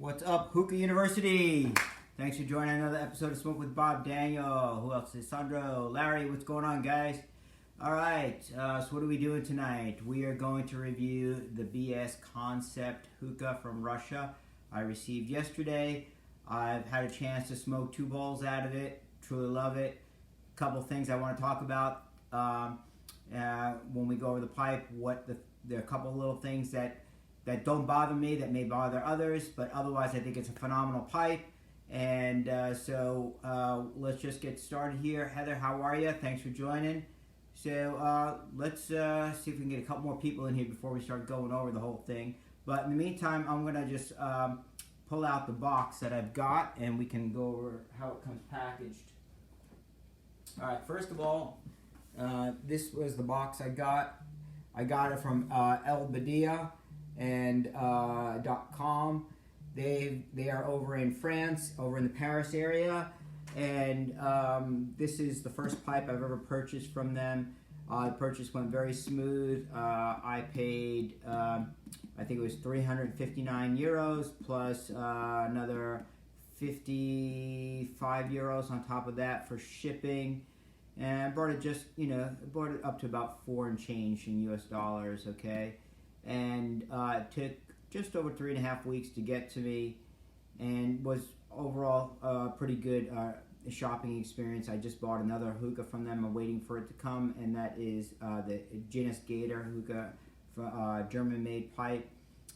What's up, Hookah University? Thanks for joining another episode of Smoke with Bob, Daniel. Who else is Sandro? Larry, what's going on, guys? All right, so what are we doing tonight? We are going to review the BS Concept Hookah from Russia I received yesterday. I've had a chance to smoke 2 bowls out of it. Truly love it. A couple things I want to talk about when we go over the pipe. There are a couple little things that don't bother me that may bother others, but otherwise I think it's a phenomenal pipe. And so let's just get started here. Heather, how are you? Thanks for joining. So let's see if we can get a couple more people in here before we start going over the whole thing. But in the meantime, I'm going to just pull out the box that I've got, and we can go over how it comes packaged. All right, first of all, this was the box I got. I got it from El Badia and .com. They are over in France, over in the Paris area, and this is the first pipe I've ever purchased from them. The purchase went very smooth. I paid, I think it was 359 euros plus another 55 euros on top of that for shipping, and I brought it brought it up to about 4 and change in US dollars, okay? And it took just over 3.5 weeks to get to me, and was overall pretty good shopping experience. I just bought another hookah from them. I'm waiting for it to come, and that is the Genus Gator hookah, German-made pipe.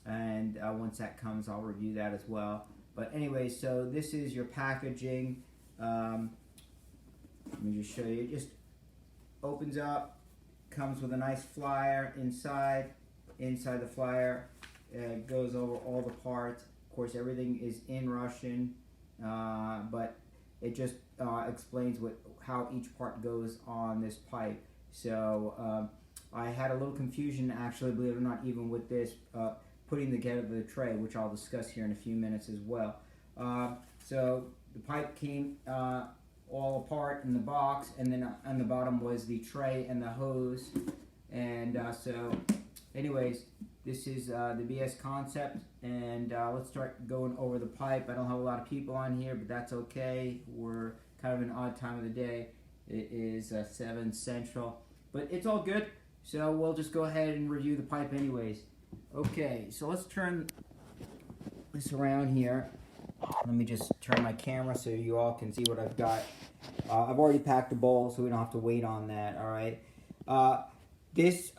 And once that comes, I'll review that as well. But anyway, so this is your packaging. Let me just show you. It just opens up, comes with a nice flyer inside. Inside the flyer, it goes over all the parts. Of course, everything is in Russian, but it just explains how each part goes on this pipe. So I had a little confusion, actually, believe it or not, even with this putting together the tray, which I'll discuss here in a few minutes as well. So the pipe came all apart in the box, and then on the bottom was the tray and the hose. And so anyways, this is the BS Concept, and let's start going over the pipe. I don't have a lot of people on here, but that's okay. We're kind of an odd time of the day. It is 7 Central, but it's all good. So we'll just go ahead and review the pipe anyways. Okay, so let's turn this around here. Let me just turn my camera so you all can see what I've got. I've already packed the bowl, so we don't have to wait on that, all right? This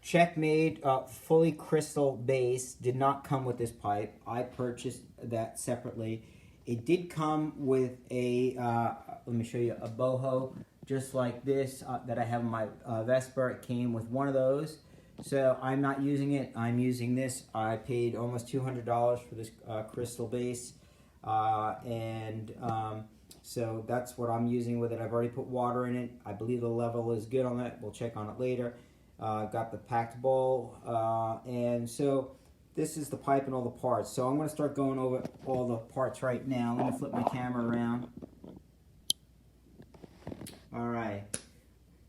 Czech-made fully crystal base did not come with this pipe. I purchased that separately. It did come with a, let me show you, a boho just like this that I have in my Vesper. It came with one of those. So I'm not using it. I'm using this. I paid almost $200 for this crystal base. So that's what I'm using with it. I've already put water in it. I believe the level is good on that. We'll check on it later. Got the packed bowl, and so this is the pipe and all the parts. So I'm going to start going over all the parts right now. Let me flip my camera around. All right.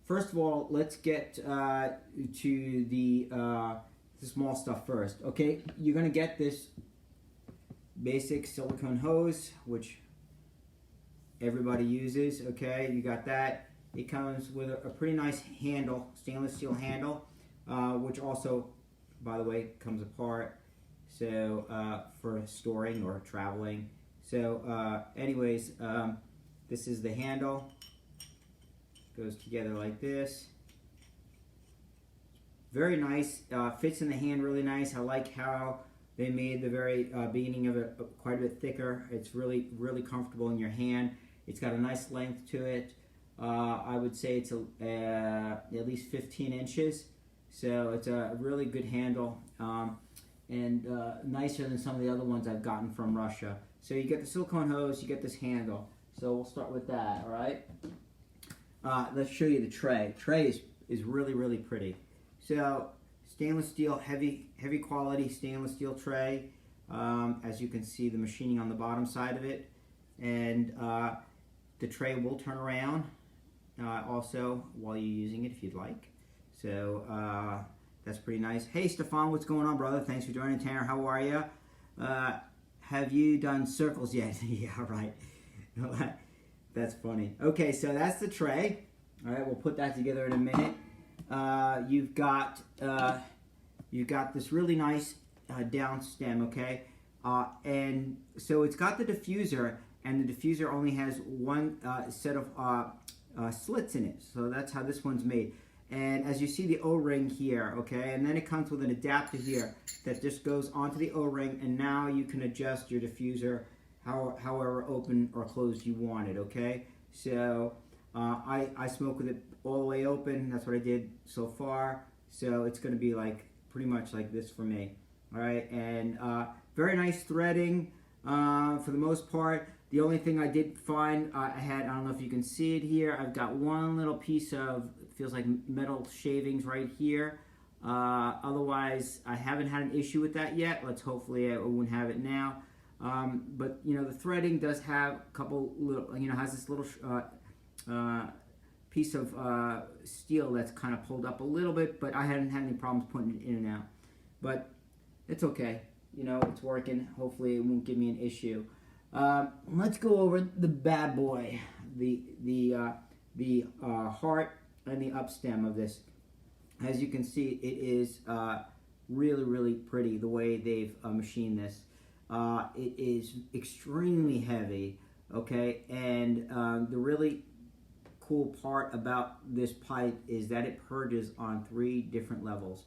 First of all, let's get to the small stuff first. Okay, you're going to get this basic silicone hose, which everybody uses. Okay, you got that. It comes with a pretty nice handle, stainless steel handle, which also, by the way, comes apart. So for storing or traveling. So anyways, this is the handle. Goes together like this. Very nice. Fits in the hand really nice. I like how they made the very beginning of it quite a bit thicker. It's really, really comfortable in your hand. It's got a nice length to it. I would say it's at least 15 inches, so it's a really good handle, and nicer than some of the other ones I've gotten from Russia. So you get the silicone hose, you get this handle. So we'll start with that, all right? Let's show you the tray. Tray is really, really pretty. So stainless steel, heavy quality stainless steel tray. As you can see, the machining on the bottom side of it, and the tray will turn around. Also while you're using it if you'd like. So that's pretty nice. Hey Stefan, what's going on, brother? Thanks for joining. Tanner, how are you? have you done circles yet? Yeah, right. That's funny. Okay, so that's the tray. All right, we'll put that together in a minute. You've got this really nice down stem, okay? And so it's got the diffuser, and the diffuser only has one set of slits in it. So that's how this one's made. And as you see the O-ring here, okay, and then it comes with an adapter here that just goes onto the O-ring, and now you can adjust your diffuser however open or closed you want it, okay? So I smoke with it all the way open. That's what I did so far. So it's going to be like pretty much like this for me, all right? And very nice threading for the most part. The only thing I did find, I don't know if you can see it here, I've got one little piece of, it feels like metal shavings right here. Otherwise, I haven't had an issue with that yet. Hopefully I won't have it now. But, you know, the threading does have a couple little, you know, has this little piece of steel that's kind of pulled up a little bit, but I haven't had any problems putting it in and out. But it's okay. You know, it's working. Hopefully it won't give me an issue. Let's go over the bad boy, the heart and the up stem of this. As you can see, it is really, really pretty the way they've machined this. It is extremely heavy, okay, and the really cool part about this pipe is that it purges on 3 different levels.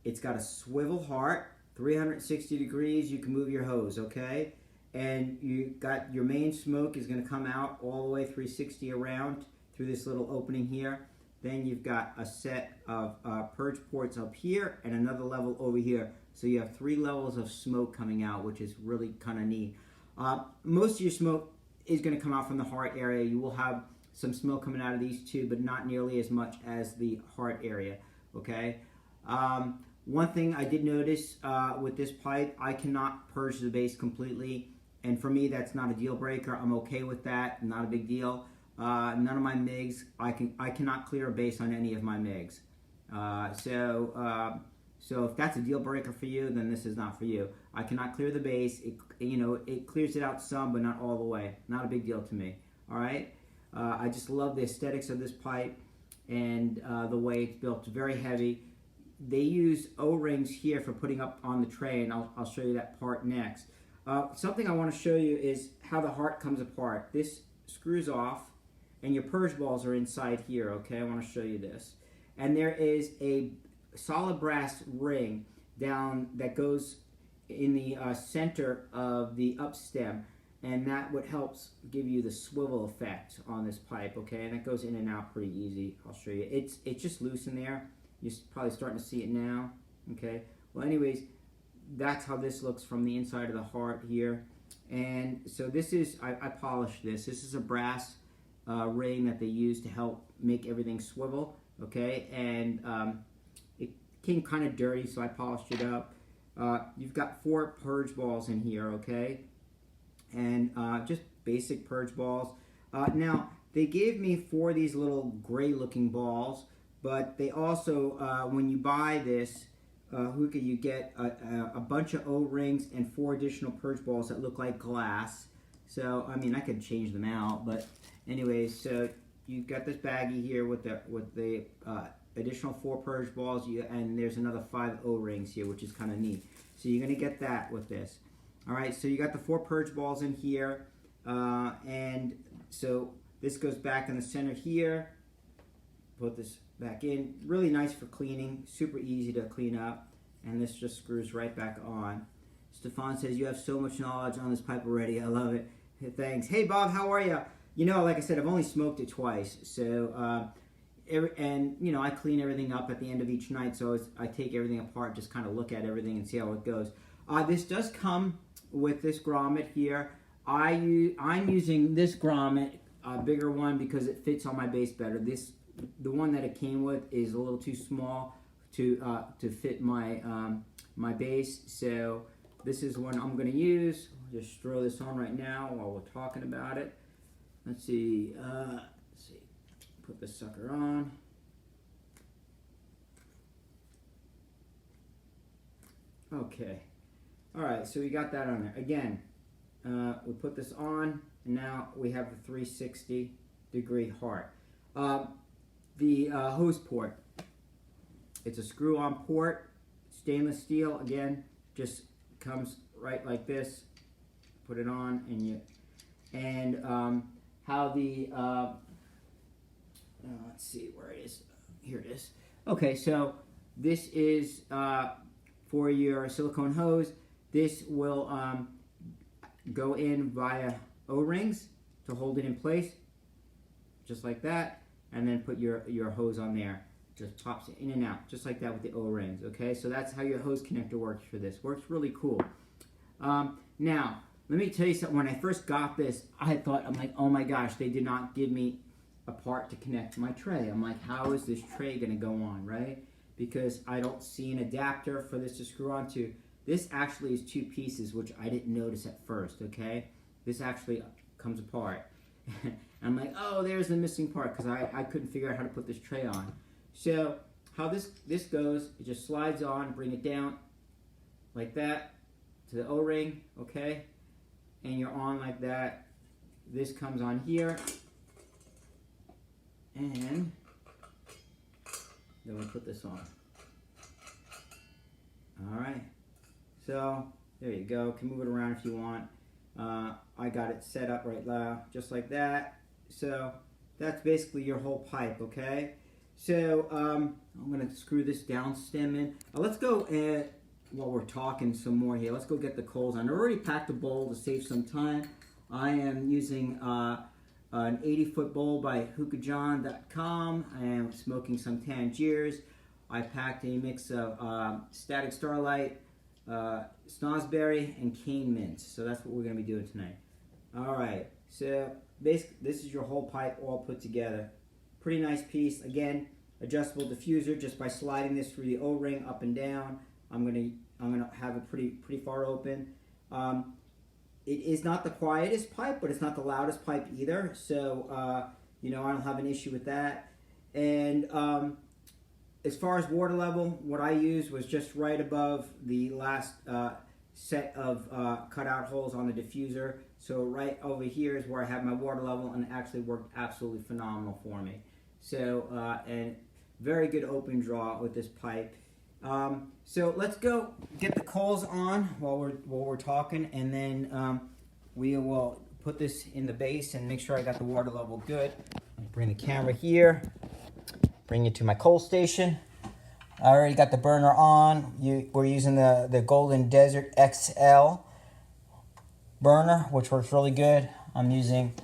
It's got a swivel heart, 360 degrees, you can move your hose, okay? And you got your main smoke is going to come out all the way 360 around through this little opening here. Then you've got a set of purge ports up here and another level over here. So you have 3 levels of smoke coming out, which is really kind of neat. Most of your smoke is going to come out from the heart area. You will have some smoke coming out of these two, but not nearly as much as the heart area, okay? One thing I did notice with this pipe, I cannot purge the base completely. And for me, that's not a deal breaker. I'm okay with that, not a big deal. None of my MIGs, I cannot clear a base on any of my MIGs. So if that's a deal breaker for you, then this is not for you. I cannot clear the base. It clears it out some, but not all the way. Not a big deal to me. All right. I just love the aesthetics of this pipe and the way it's built. It's very heavy. They use O-rings here for putting up on the tray, and I'll show you that part next. Something I want to show you is how the heart comes apart. This screws off, and your purge balls are inside here, okay? I want to show you this. And there is a solid brass ring down that goes in the center of the up stem, and that what helps give you the swivel effect on this pipe, okay? And that goes in and out pretty easy. I'll show you. It's just loose in there. You're probably starting to see it now, okay? Well, anyways, that's how this looks from the inside of the heart here. And so this is, I polished this. This is a brass ring that they use to help make everything swivel, okay? And it came kind of dirty, so I polished it up. You've got 4 purge balls in here, okay? And just basic purge balls. Now, they gave me 4 of these little gray looking balls, but they also, when you buy this hookah, you get a bunch of O-rings and 4 additional purge balls that look like glass. So, I mean, I could change them out, but anyways, so you've got this baggie here with the additional 4 purge balls, and there's another 5 O-rings here, which is kind of neat. So you're going to get that with this. All right, so you got the 4 purge balls in here, and so this goes back in the center here. Put this back in. Really nice for cleaning, super easy to clean up, and this just screws right back on. Stefan says, you have so much knowledge on this pipe already. I love it. Thanks. Hey, Bob, how are you? You know, like I said, I've only smoked it twice, so and you know, I clean everything up at the end of each night, so I take everything apart, just kind of look at everything and see how it goes. This does come with this grommet here. I'm using this grommet, a bigger one, because it fits on my base better. The one that it came with is a little too small to fit my my base, so this is one I'm going to use. I'll just throw this on right now while we're talking about it. Let's see. Put this sucker on. Okay. All right, so we got that on there. Again, we put this on, and now we have the 360-degree heart. The hose port. It's a screw-on port, stainless steel. Again, just comes right like this. Put it on, and how the let's see where it is. Here it is. Okay, so this is for your silicone hose. This will go in via O-rings to hold it in place, just like that, and then put your hose on there. Just pops it in and out, just like that with the O-rings, okay? So that's how your hose connector works for this. Works really cool. Now, let me tell you something. When I first got this, I'm like, oh my gosh, they did not give me a part to connect my tray. I'm like, how is this tray gonna go on, right? Because I don't see an adapter for this to screw onto. This actually is 2 pieces, which I didn't notice at first, okay? This actually comes apart. I'm like, oh, there's the missing part, because I couldn't figure out how to put this tray on. So how this goes, it just slides on, bring it down like that to the O-ring, okay? And you're on like that. This comes on here, and then we put this on. All right. So there you go. Can move it around if you want. I got it set up right now, just like that. So that's basically your whole pipe, okay? So I'm gonna screw this Downstem in. Let's go while we're talking some more here. Let's go get the coals on. I already packed a bowl to save some time. I am using an 80-foot bowl by hookahjohn.com. I am smoking some Tangiers. I packed a mix of Static Starlight, Snosberry, and Cane Mints. So that's what we're going to be doing tonight. All right. So basically, this is your whole pipe all put together. Pretty nice piece. Again, adjustable diffuser. Just by sliding this through the O-ring up and down, I'm gonna have it pretty far open. It is not the quietest pipe, but it's not the loudest pipe either. So you know, I don't have an issue with that. And as far as water level, what I used was just right above the last set of cutout holes on the diffuser. So right over here is where I have my water level, and it actually worked absolutely phenomenal for me. So and very good open draw with this pipe. So let's go get the coals on while we're talking, and then we will put this in the base and make sure I got the water level good. Bring the camera here. Bring it to my coal station. I already got the burner on. We're using the Golden Desert XL burner, which works really good. I'm using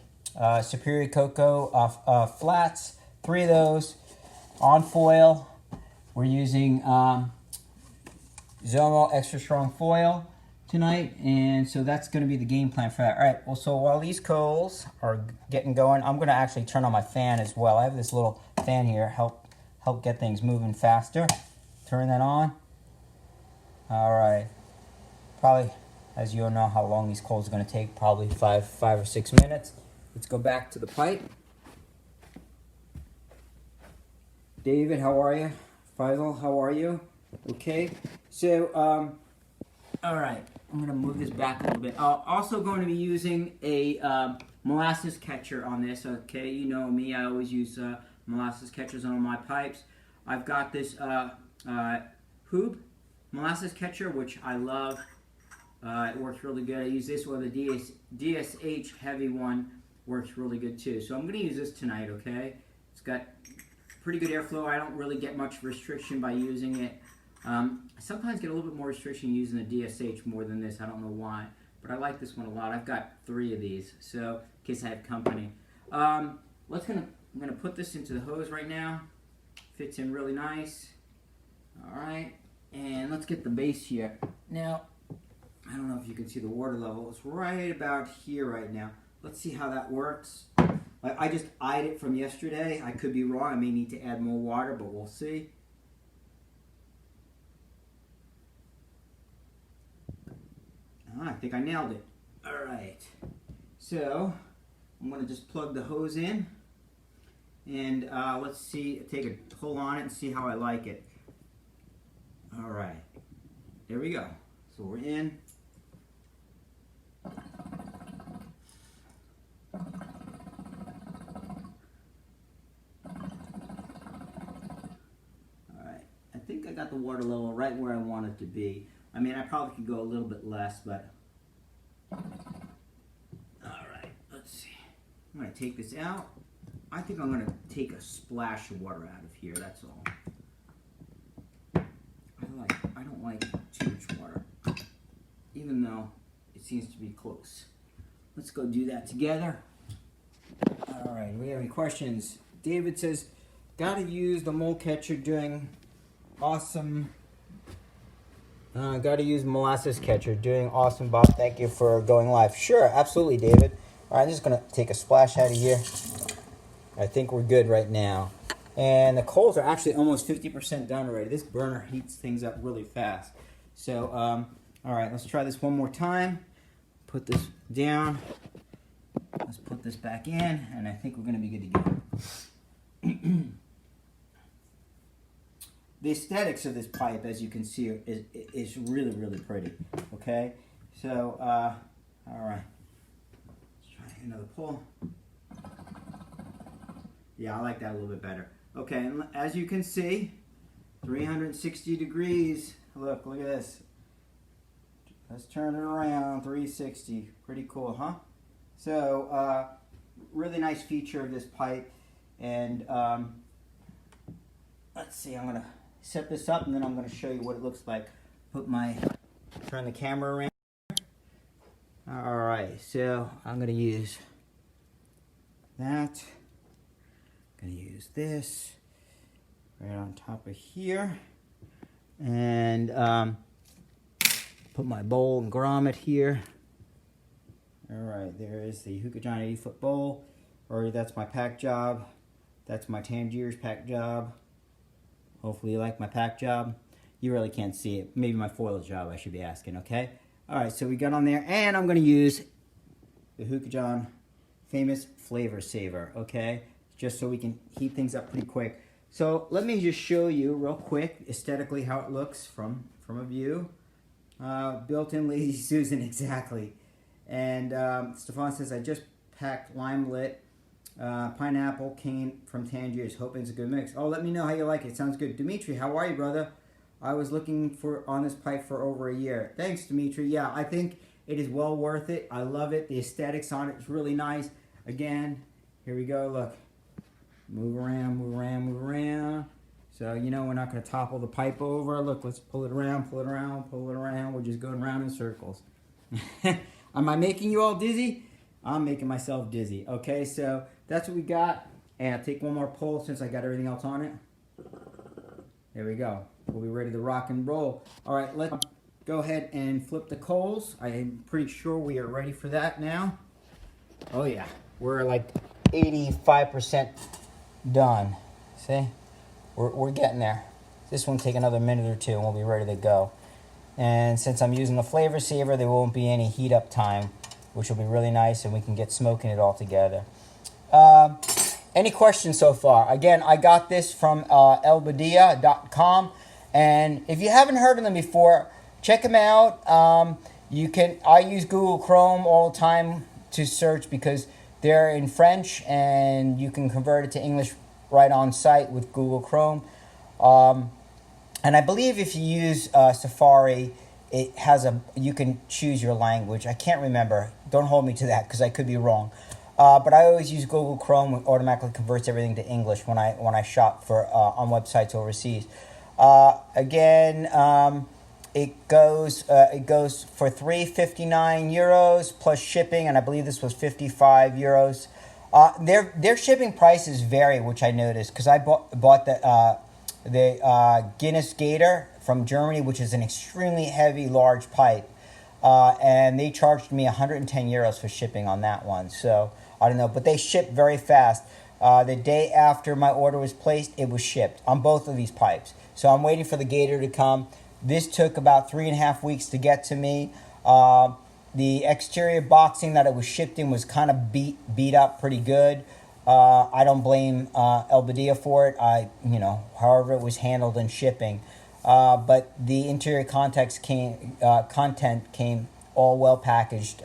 Superior Cocoa flats, 3 of those on foil. We're using Zomo Extra Strong Foil tonight, and so that's going to be the game plan for that. All right, well, so while these coals are getting going, I'm going to actually turn on my fan as well. I have this little fan here, help get things moving faster. Turn that on. All right. Probably, as you all know how long these coals are going to take, probably 5 or 6 minutes. Let's go back to the pipe. David, how are you? Faisal, how are you? Okay. So, all right. I'm going to move this back a little bit. Also going to be using a molasses catcher on this. Okay, you know me. I always use molasses catchers on all my pipes. I've got this Hoob molasses catcher, which I love. It works really good. I use this one. The DSH heavy one works really good too. So I'm going to use this tonight, okay? It's got pretty good airflow. I don't really get much restriction by using it. I sometimes get a little bit more restriction using the DSH more than this. I don't know why, but I like this one a lot. I've got 3 of these, so in case I have company. I'm gonna put this into the hose right now. Fits in really nice. All right, and let's get the base here. Now, I don't know if you can see the water level. It's right about here right now. Let's see how that works. I just eyed it from yesterday. I could be wrong. I may need to add more water, but we'll see. I think I nailed it. All right. So I'm going to just plug the hose in, and let's see. Take a pull on it and see how I like it. All right. There we go. So we're in. the water level right where I want it to be. I mean, I probably could go a little bit less, but... Alright, let's see. I'm going to take this out. I think I'm going to take a splash of water out of here, that's all. I don't like too much water, even though it seems to be close. Let's go do that together. Alright, do we have any questions? David says, gotta use the mole catcher doing awesome. Gotta use molasses catcher doing awesome, Bob. Thank you for going live. Sure, absolutely, David. Alright, I'm just gonna take a splash out of here. I think we're good right now. And the coals are actually almost 50% done already. This burner heats things up really fast. So, alright, let's try this one more time. Put this down. Let's put this back in, and I think we're going to be good to go. The aesthetics of this pipe, as you can see, is really, really pretty. Okay? So, alright. Let's try another pull. Yeah, I like that a little bit better. Okay, and as you can see, 360 degrees. Look at this. Let's turn it around, 360. Pretty cool, huh? So, really nice feature of this pipe. And let's see, I'm gonna set this up and then I'm gonna show you what it looks like. Turn the camera around. All right, so I'm gonna use that. Gonna use this right on top of here, and put my bowl and grommet here. All right, there is the Hookah John 80-foot bowl, or that's my pack job. That's my Tangiers pack job. Hopefully you like my pack job. You really can't see it. Maybe my foil job, I should be asking, okay? All right, so we got on there, and I'm gonna use the Hookah John famous flavor saver, okay? Just so we can heat things up pretty quick. So let me just show you real quick aesthetically how it looks from a view. Built-in Lazy Susan, exactly. And Stefan says, I just packed lime lit pineapple cane from Tangiers, hoping it's a good mix. Oh, let me know how you like it. Sounds good. Dimitri, how are you, brother? I was looking on this pipe for over a year. Thanks, Dimitri. Yeah, I think it is well worth it. I love it. The aesthetics on it is really nice. Again, here we go. Look. Move around, move around, move around. So, you know, we're not going to topple the pipe over. Look, let's pull it around, pull it around, pull it around. We're just going around in circles. Am I making you all dizzy? I'm making myself dizzy. Okay, so that's what we got. And I'll take one more pull since I got everything else on it. There we go. We'll be ready to rock and roll. All right, let's go ahead and flip the coals. I'm pretty sure we are ready for that now. Oh, yeah. We're like 85% done. See? We're getting there. This one will take another minute or two and we'll be ready to go. And since I'm using the flavor saver, there won't be any heat up time, which will be really nice, and we can get smoking it all together. Any questions so far? Again, I got this from elbadia.com, and if you haven't heard of them before, check them out. I use Google Chrome all the time to search because they're in French, and you can convert it to English right on site with Google Chrome. And I believe if you use Safari, it has you can choose your language. I can't remember. Don't hold me to that because I could be wrong. But I always use Google Chrome. It automatically converts everything to English when I shop for on websites overseas. It goes for €3.59 plus shipping, and I believe this was €55. Their shipping prices vary, which I noticed because I bought the Guinness Gator from Germany, which is an extremely heavy, large pipe, and they charged me €110 for shipping on that one. So I don't know, but they ship very fast. The day after my order was placed, it was shipped on both of these pipes. So I'm waiting for the Gator to come. This took about 3.5 weeks to get to me. The exterior boxing that it was shipped in was kind of beat up pretty good. I don't blame Elbadia for it. However it was handled in shipping. But the interior content came all well packaged.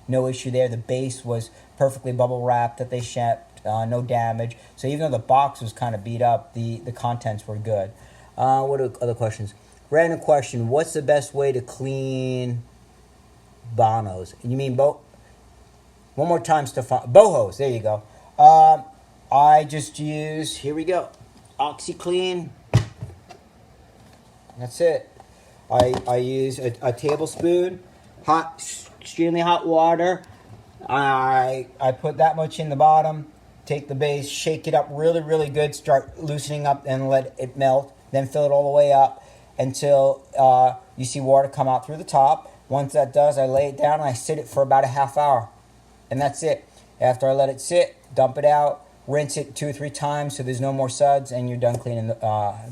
No issue there. The base was perfectly bubble wrapped that they shipped. No damage. So even though the box was kind of beat up, the contents were good. What are other questions? Random question. What's the best way to clean bonos? You mean one more time, Stefan. Bohos. There you go. I just use, here we go, OxyClean. That's it. I use a tablespoon, extremely hot water. I put that much in the bottom. Take the base, shake it up really, really good. Start loosening up and let it melt. Then fill it all the way up until you see water come out through the top. Once that does, I lay it down and I sit it for about a half hour. And that's it. After I let it sit, dump it out, rinse it 2 or 3 times so there's no more suds, and you're done cleaning the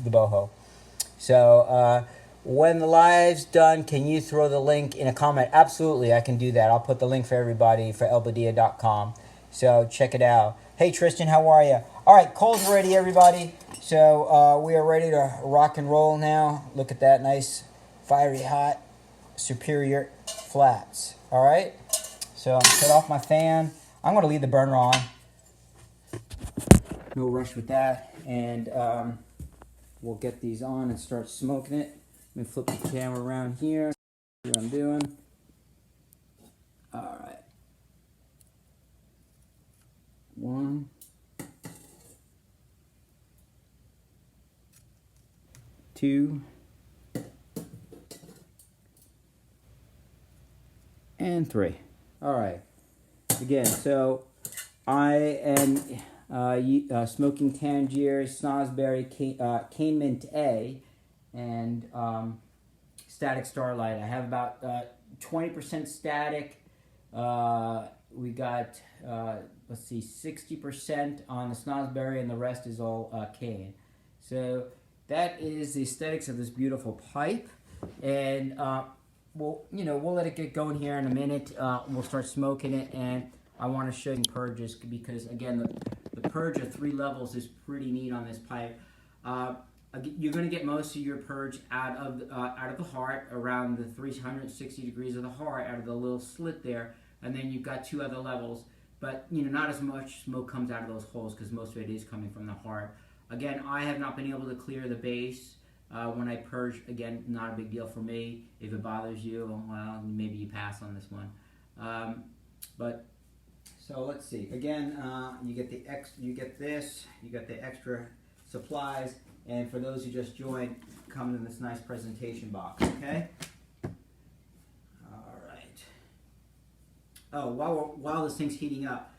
boho. So when the live's done, can you throw the link in a comment? Absolutely, I can do that. I'll put the link for everybody for elbadia.com. So check it out. Hey Tristan, how are you? All right, coal's ready, everybody. So we are ready to rock and roll now. Look at that nice, fiery hot, superior flats. All right. So set off my fan. I'm going to leave the burner on. No rush with that. And we'll get these on and start smoking it. Let me flip the camera around here. See what I'm doing. All right. 1, 2, and 3. All right. Again, so I am smoking Tangier, Snosberry, Cane Mint A, and Static Starlight. I have about 20% static. We got, let's see, 60% on the Snosberry, and the rest is all cane. So that is the aesthetics of this beautiful pipe. And we'll let it get going here in a minute. We'll start smoking it, and I want to show you purges because, again, the purge of 3 levels is pretty neat on this pipe. You're going to get most of your purge out of the heart, around the 360 degrees of the heart, out of the little slit there, and then you've got 2 other levels. But not as much smoke comes out of those holes because most of it is coming from the heart. Again, I have not been able to clear the base. When I purge, again, not a big deal for me. If it bothers you, well, maybe you pass on this one. But so let's see. Again, you get the extra supplies, and for those who just joined, comes in this nice presentation box. Okay. All right. Oh, while this thing's heating up,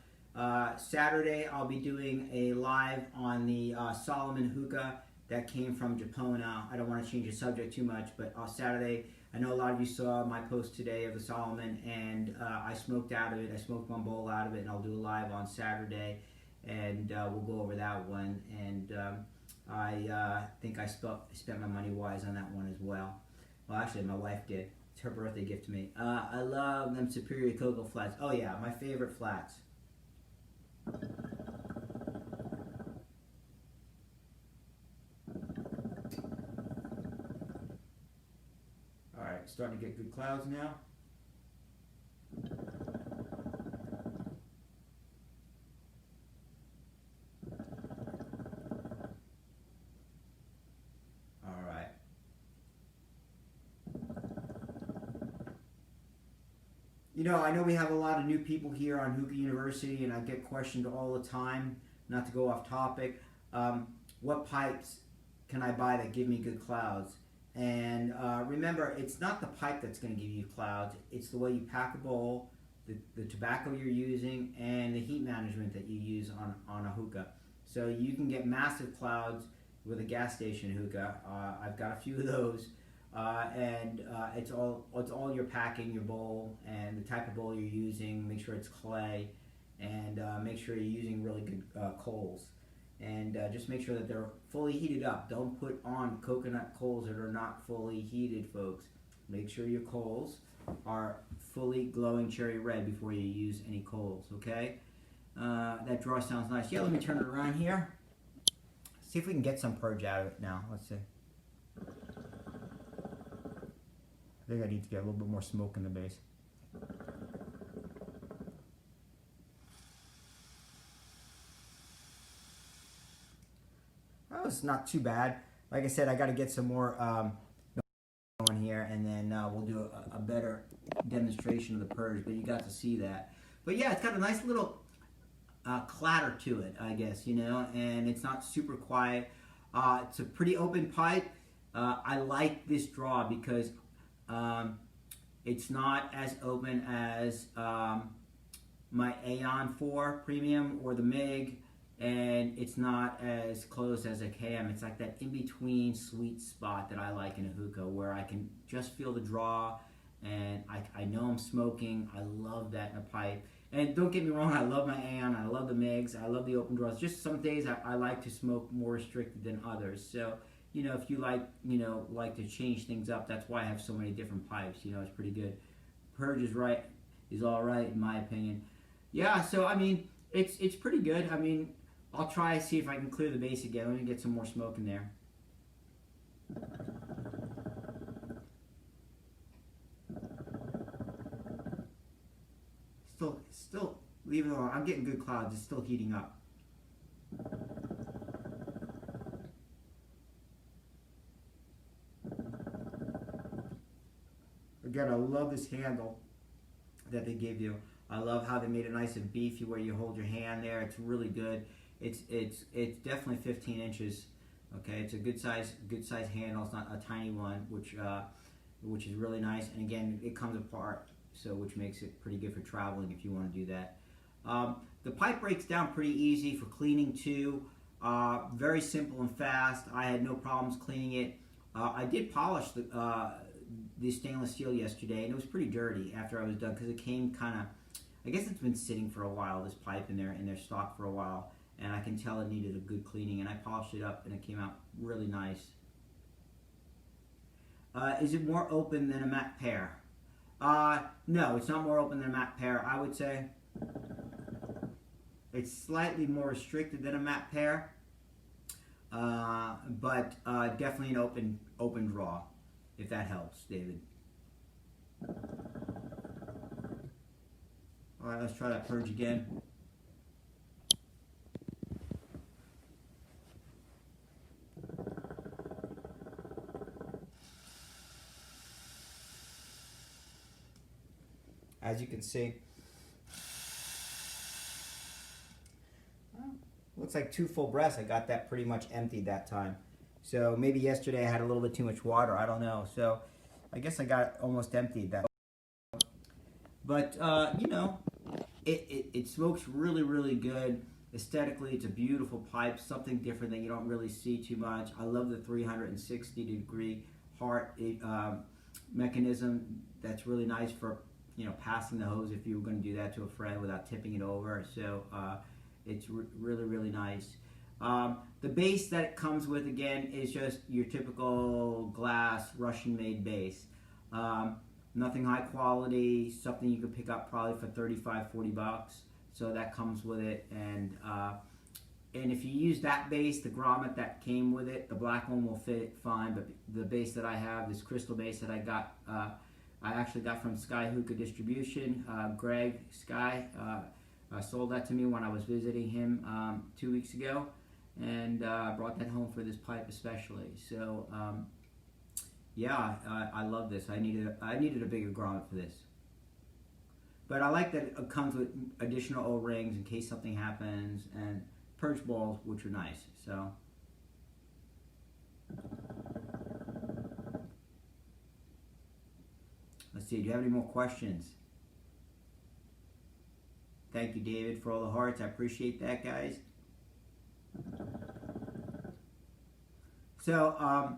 Saturday I'll be doing a live on the Solomon Hookah that came from Japona. I don't want to change the subject too much, but Saturday, I know a lot of you saw my post today of the Solomon, and I smoked out of it. I smoked 1 bowl out of it, and I'll do a live on Saturday, and we'll go over that one. And I think I spent my money wise on that one as well. Well, actually, my wife did. It's her birthday gift to me. I love them Superior Cocoa Flats. Oh yeah, my favorite flats. Alright, starting to get good clouds now. Alright. I know we have a lot of new people here on Hookah University, and I get questioned all the time, not to go off topic. What pipes can I buy that give me good clouds? And remember, it's not the pipe that's going to give you clouds. It's the way you pack a bowl, the tobacco you're using, and the heat management that you use on a hookah. So you can get massive clouds with a gas station hookah. I've got a few of those. And it's all your packing, your bowl, and the type of bowl you're using. Make sure it's clay, and make sure you're using really good coals. And just make sure that they're fully heated up. Don't put on coconut coals that are not fully heated, folks. Make sure your coals are fully glowing cherry red before you use any coals, okay? That draw sounds nice. Yeah, let me turn it around here. See if we can get some purge out of it now. Let's see. I think I need to get a little bit more smoke in the base. Oh, it's not too bad. like I said, I got to get some more going here, and then we'll do a better demonstration of the Purge. But you got to see that. But yeah, it's got a nice little clatter to it, I guess, you know, and it's not super quiet. It's a pretty open pipe. I like this draw because it's not as open as my Aeon 4 Premium or the MiG, and it's not as close as a KM. It's like that in-between sweet spot that I like in a hookah, where I can just feel the draw, and I know I'm smoking. I love that in a pipe. And don't get me wrong, I love my Aeon, I love the MiGs, I love the open draws. Just some days I like to smoke more restricted than others. So, you know, if you like to change things up, that's why I have so many different pipes. You know, it's pretty good. Purge is all right in my opinion. Yeah, so I mean, it's pretty good. I mean, I'll try to see if I can clear the base again. Let me get some more smoke in there. Still, leave it alone. I'm getting good clouds. It's still heating up. Again, I love this handle that they give you. I love how they made it nice and beefy where you hold your hand there. It's really good. It's definitely 15 inches. Okay, it's a good size handle. It's not a tiny one, which is really nice. And again, it comes apart, so which makes it pretty good for traveling if you want to do that. The pipe breaks down pretty easy for cleaning too. Very simple and fast. I had no problems cleaning it. I did polish the stainless steel yesterday, and it was pretty dirty after I was done because it came kind of, I guess it's been sitting for a while, this pipe in their stock for a while, and I can tell it needed a good cleaning, and I polished it up and it came out really nice. Is it more open than a matte pear? No, it's not more open than a matte pear. I would say it's slightly more restricted than a matte pear, but definitely an open draw, if that helps, David. All right, let's try that Purge again. As you can see, looks like 2 full breaths. I got that pretty much emptied that time. So maybe yesterday I had a little bit too much water. I don't know. So I guess I got it almost emptied that. But you know, it smokes really, really good. Aesthetically, it's a beautiful pipe. Something different that you don't really see too much. I love the 360-degree heart mechanism. That's really nice for, you know, passing the hose if you were going to do that to a friend without tipping it over. So it's really, really nice. The base that it comes with, again, is just your typical glass Russian-made base. Nothing high quality, something you could pick up probably for 35, 40 bucks. So that comes with it. And if you use that base, the grommet that came with it, the black one will fit fine. But the base that I have, this crystal base that I got, I actually got from Sky Hookah Distribution. Greg Sky sold that to me when I was visiting him 2 weeks ago, and brought that home for this pipe especially. So yeah, I love this. I needed a bigger grommet for this, but I like that it comes with additional O-rings in case something happens, and Purge balls, which are nice. So. Let's see, do you have any more questions? Thank you, David, for all the hearts. I appreciate that, guys. So,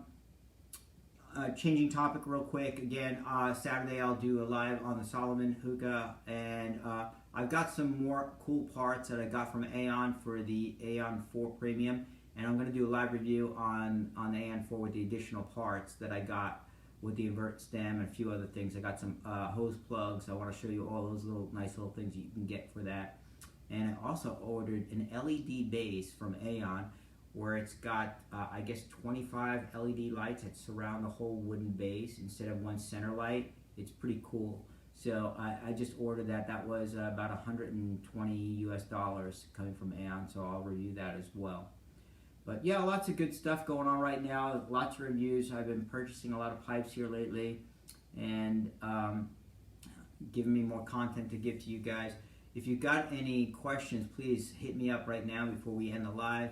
changing topic real quick. Again, Saturday I'll do a live on the Solomon Hookah, and I've got some more cool parts that I got from Aeon for the Aeon 4 Premium, and I'm going to do a live review on the Aeon 4 with the additional parts that I got with the invert stem and a few other things. I got some hose plugs. I want to show you all those nice little things you can get for that. And I also ordered an LED base from Aeon, where it's got, I guess, 25 LED lights that surround the whole wooden base instead of one center light. It's pretty cool. So I just ordered that. That was about $120 US coming from Aeon, so I'll review that as well. But yeah, lots of good stuff going on right now. Lots of reviews. I've been purchasing a lot of pipes here lately, and giving me more content to give to you guys. If you've got any questions, please hit me up right now before we end the live.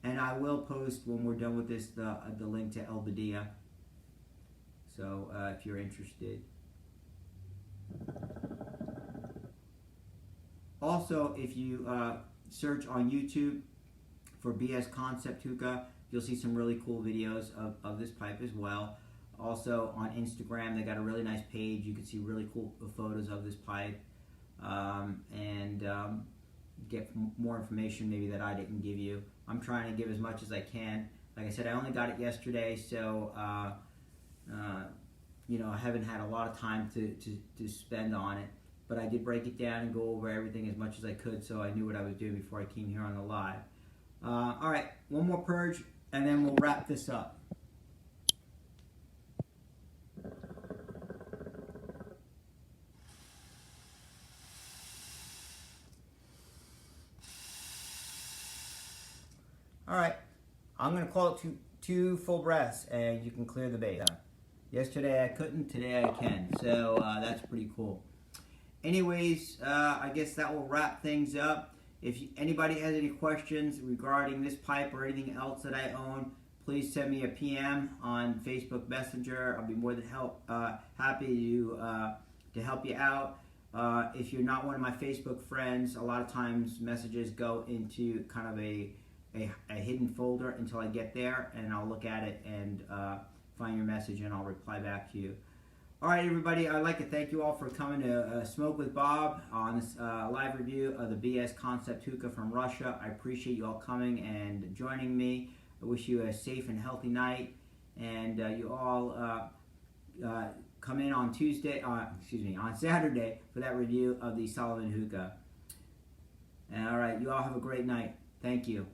And I will post when we're done with this the link to El Badia. So if you're interested. Also, if you search on YouTube for BS Concept Hookah, you'll see some really cool videos of this pipe as well. Also on Instagram, they got a really nice page. You can see really cool photos of this pipe, and get more information maybe that I didn't give you. I'm trying to give as much as I can. Like I said, I only got it yesterday, so you know, I haven't had a lot of time to spend on it. But I did break it down and go over everything as much as I could, so I knew what I was doing before I came here on the live. All right, one more purge, and then we'll wrap this up. All right, I'm going to call it two full breaths, and you can clear the base. Yesterday I couldn't, today I can, so that's pretty cool. Anyways, I guess that will wrap things up. If anybody has any questions regarding this pipe or anything else that I own, please send me a PM on Facebook Messenger. I'll be more than happy to help you out. If you're not one of my Facebook friends, a lot of times messages go into kind of a hidden folder until I get there, and I'll look at it and find your message, and I'll reply back to you. All right, everybody, I'd like to thank you all for coming to Smoke with Bob on this live review of the BS Concept Hookah from Russia. I appreciate you all coming and joining me. I wish you a safe and healthy night, and you all come in on on Saturday for that review of the Sullivan Hookah. All right, you all have a great night. Thank you.